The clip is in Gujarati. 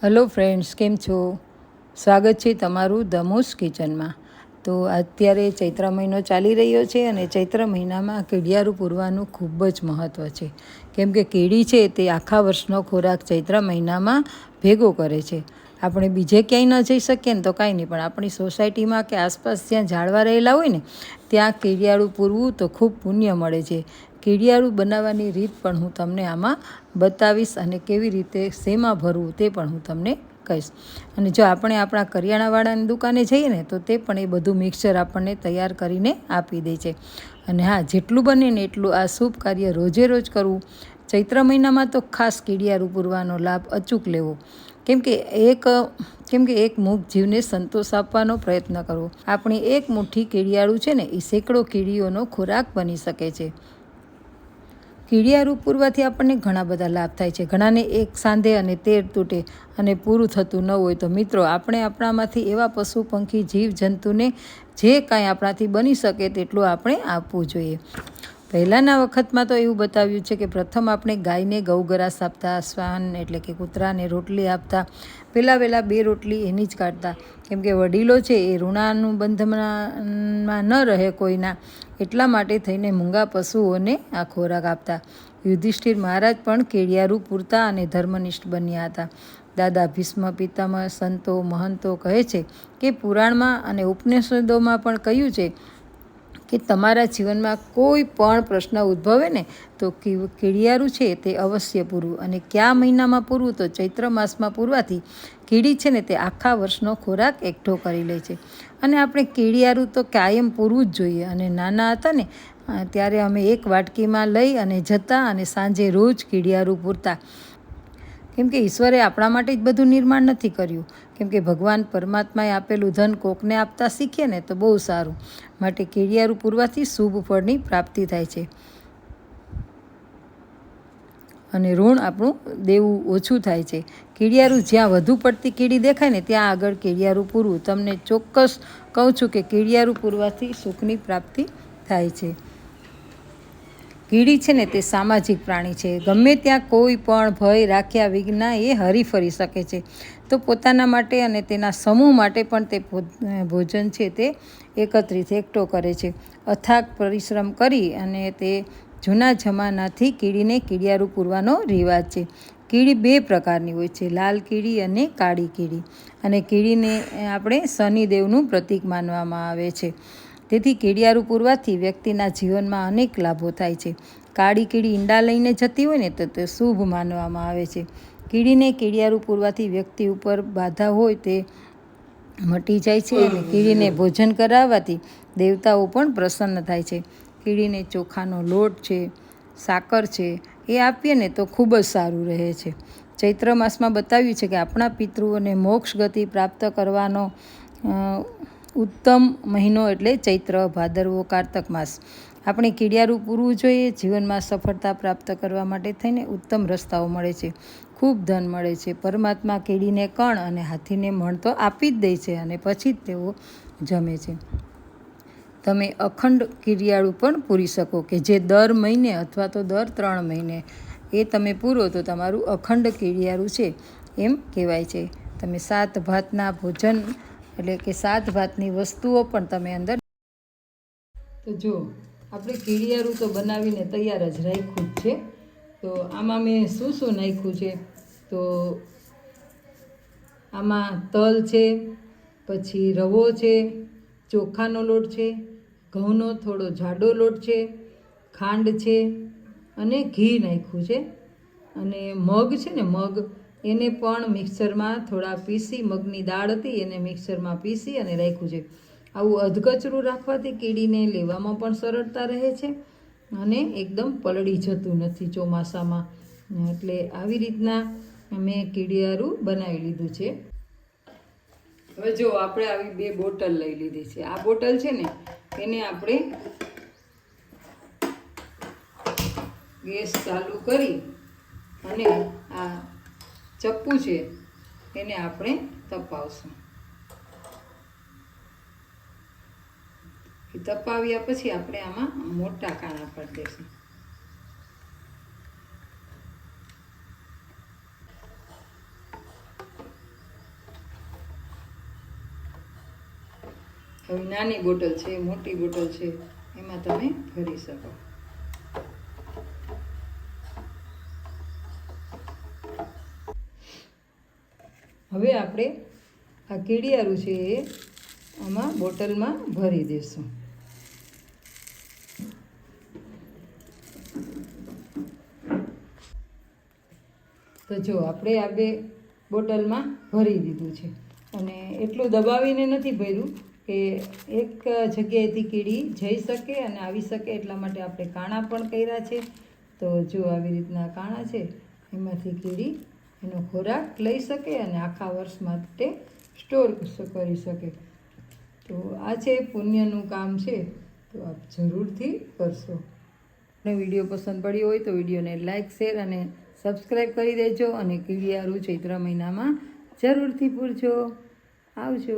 હેલો ફ્રેન્ડ્સ, કેમ છો? સ્વાગત છે તમારું ધમુસ કિચનમાં. તો અત્યારે ચૈત્ર મહિનો ચાલી રહ્યો છે અને ચૈત્ર મહિનામાં કેડિયારું પૂરવાનું ખૂબ જ મહત્ત્વ છે. કેમ કે કેડી છે તે આખા વર્ષનો ખોરાક ચૈત્ર મહિનામાં ભેગો કરે છે. આપણે બીજે ક્યાંય ન જઈ શકીએ ને તો કાંઈ નહીં, પણ આપણી સોસાયટીમાં કે આસપાસ જ્યાં ઝાડવા રહેલા હોય ને ત્યાં કેડિયારું પૂરવું તો ખૂબ પુણ્ય મળે છે. કેડિયારું બનાવવાની રીત પણ હું તમને આમાં બતાવીશ અને કેવી રીતે શેમાં ભરવું તે પણ હું તમને કહીશ. અને જો આપણે આપણા કરિયાણાવાળાની દુકાને જઈએ ને તો તે પણ એ બધું મિક્સર આપણને તૈયાર કરીને આપી દે છે. અને હા, જેટલું બને ને એટલું આ શુભ કાર્ય રોજે રોજ કરવું. ચૈત્ર મહિનામાં તો ખાસ કેડિયારું પૂરવાનો લાભ અચૂક લેવો. કેમ કે એક મૂક જીવને સંતોષ આપવાનો પ્રયત્ન કરવો. આપણી એક મુઠ્ઠી કેડિયાળું છે ને એ સેંકડો કીડીઓનો ખોરાક બની શકે છે. કીડિયારું પૂરવાથી આપણને ઘણા બધા લાભ થાય છે. ઘણાને એક સાંધે અને તેર તૂટે અને પૂરું થતું ન હોય તો મિત્રો, આપણે આપણામાંથી એવા પશુ પંખી જીવજંતુને જે કાંઈ આપણાથી બની શકે તેટલું આપણે આપવું જોઈએ. પહેલાંના વખતમાં તો એવું બતાવ્યું છે કે પ્રથમ આપણે ગાયને ગૌગરાસ આપતા, શ્વાન એટલે કે કૂતરાને રોટલી આપતા. પહેલાં 2 રોટલી એની જ કાઢતા. કેમ કે વડીલો છે એ ઋણાનુબંધમાં ન રહે કોઈના, એટલા માટે થઈને મૂંગા પશુઓને આ ખોરાક આપતા. યુધિષ્ઠિર મહારાજ પણ કેડિયારું પૂરતા અને ધર્મનિષ્ઠ બન્યા હતા. દાદા ભીષ્મ પિતામહ સંતો મહંતો કહે છે કે પુરાણમાં અને ઉપનિષદોમાં પણ કહ્યું છે કે તમારા જીવનમાં કોઈ પણ પ્રશ્ન ઉદ્ભવે ને તો કેડિયારું છે તે અવશ્ય પૂરવું. અને કયા મહિનામાં પૂરવું? તો ચૈત્ર માસમાં પૂરવાથી કીડી છે ને તે આખા વર્ષનો ખોરાક એકઠો કરી લે છે. અને આપણે કેડિયારું તો કાયમ પૂરવું જ જોઈએ. અને નાના હતા ને ત્યારે અમે એક વાટકીમાં લઈ અને જતા અને સાંજે રોજ કેડિયારું પૂરતા. કેમ કે ઈશ્વરે આપણા માટે જ બધું નિર્માણ નથી કર્યું. કેમ કે ભગવાન પરમાત્માએ આપેલું ધન કોકને આપતા શીખીએ ને તો બહુ સારું. માટે કેડિયારું પૂરવાથી શુભ ફળની પ્રાપ્તિ થાય છે અને ઋણ આપણું દેવું ઓછું થાય છે. કેડિયારું જ્યાં વધુ પડતી કીડી દેખાય ને ત્યાં આગળ કેડિયારું પૂરવું. તમને ચોક્કસ કહું છું કે કેડિયારું પૂરવાથી સુખની પ્રાપ્તિ થાય છે. કીડી છે ને તે સામાજિક પ્રાણી છે. ગમે ત્યાં કોઈ પણ ભય રાખ્યા વિના એ હરીફરી શકે છે. તો પોતાના માટે અને તેના સમૂહ માટે પણ તે ભોજન છે તે એકઠો કરે છે. અથાગ પરિશ્રમ કરી અને તે જૂના જમાનાથી કીડીને કેડિયારું પૂરવાનો રિવાજ છે. કીડી 2 પ્રકારની હોય છે, લાલ કીડી અને કાળી કીડી. અને કીડીને આપણે શનિદેવનું પ્રતીક માનવામાં આવે છે. તેથી કેડિયારું પૂરવાથી વ્યક્તિના જીવનમાં અનેક લાભો થાય છે. કાળી કીડી ઈંડા લઈને જતી હોય ને તો તે શુભ માનવામાં આવે છે. કીડીને કેડિયારું પૂરવાથી વ્યક્તિ ઉપર બાધા હોય તે મટી જાય છે. અને કીડીને ભોજન કરાવવાથી દેવતાઓ પણ પ્રસન્ન થાય છે. કીડીને ચોખાનો લોટ છે, સાકર છે એ આપીએ ને તો ખૂબ જ સારું રહે છે. ચૈત્ર માસમાં બતાવ્યું છે કે આપણા પિતૃઓને મોક્ષ ગતિ પ્રાપ્ત કરવાનો ઉત્તમ મહિનો એટલે ચૈત્ર, ભાદરવો, કારતક માસ. આપણે કેડિયારું પૂરવું જોઈએ. જીવનમાં સફળતા પ્રાપ્ત કરવા માટે થઈને ઉત્તમ રસ્તાઓ મળે છે. ખૂબ ધન મળે છે. પરમાત્મા કીડીને કણ અને હાથીને મણ તો આપી જ દે છે અને પછી જ તેઓ જમે છે. તમે અખંડ કેડિયારું પણ પૂરી શકો કે જે દર મહિને અથવા તો દર 3 મહિને એ તમે પૂરો તો તમારું અખંડ કેડિયારું છે એમ કહેવાય છે. તમે 7 ભાતના ભોજન એટલે કે 7 ભાતની વસ્તુઓ પણ તમે અંદર. તો જો આપણે કેડિયારું તો બનાવીને તૈયાર જ રાખ્યું જ છે. તો આમાં મેં શું નાખ્યું છે? તો આમાં તલ છે, પછી રવો છે, ચોખાનો લોટ છે, ઘઉંનો થોડો જાડો લોટ છે, ખાંડ છે અને ઘી નાખ્યું છે. અને મગ છે ને, મગ એને પણ મિક્સરમાં થોડા પીસી, મગની દાળ હતી એને મિક્સરમાં પીસી અને રાખ્યું છે. આવું અધકચરું રાખવાથી કીડીને લેવામાં પણ સરળતા રહે છે અને એકદમ પલળી જતું નથી ચોમાસામાં. એટલે આવી રીતના મેં કેડિયારું બનાવી લીધું છે. હવે જો આપણે આવી 2 બોટલ લઈ લીધી છે. આ બોટલ છે ને એને આપણે ગેસ ચાલુ કરી અને આ ચપ્પુ છે એને આપણે તપાવશું. તપાવ્યા પછી આપણે આમાં મોટા કાણા કરી દઈશું. હવે નાની બોટલ છે, મોટી બોટલ છે, એમાં તમે ભરી શકો. હવે આપણે આ કીડિયારું છે એ આમાં બોટલમાં ભરી દઈશું. તો જો આપણે આ 2 બોટલમાં ભરી દીધું છે અને એટલું દબાવીને નથી ભર્યું કે એક જગ્યાએથી કીડી જઈ શકે અને આવી શકે, એટલા માટે આપણે કાણા પણ કર્યા છે. તો જો આવી રીતના કાણા છે, એમાંથી કીડી એનો ખોરાક લઈ શકે અને આખા વર્ષ માટે સ્ટોર કરી શકે. તો આ છે પુણ્યનું કામ છે, તો આપ જરૂરથી કરશો. અને વિડીયો પસંદ પડ્યો હોય તો વિડીયોને લાઇક, શેર અને સબસ્ક્રાઈબ કરી દેજો અને કીડિયારું ચૈત્ર મહિનામાં જરૂરથી પૂરજો. આવજો.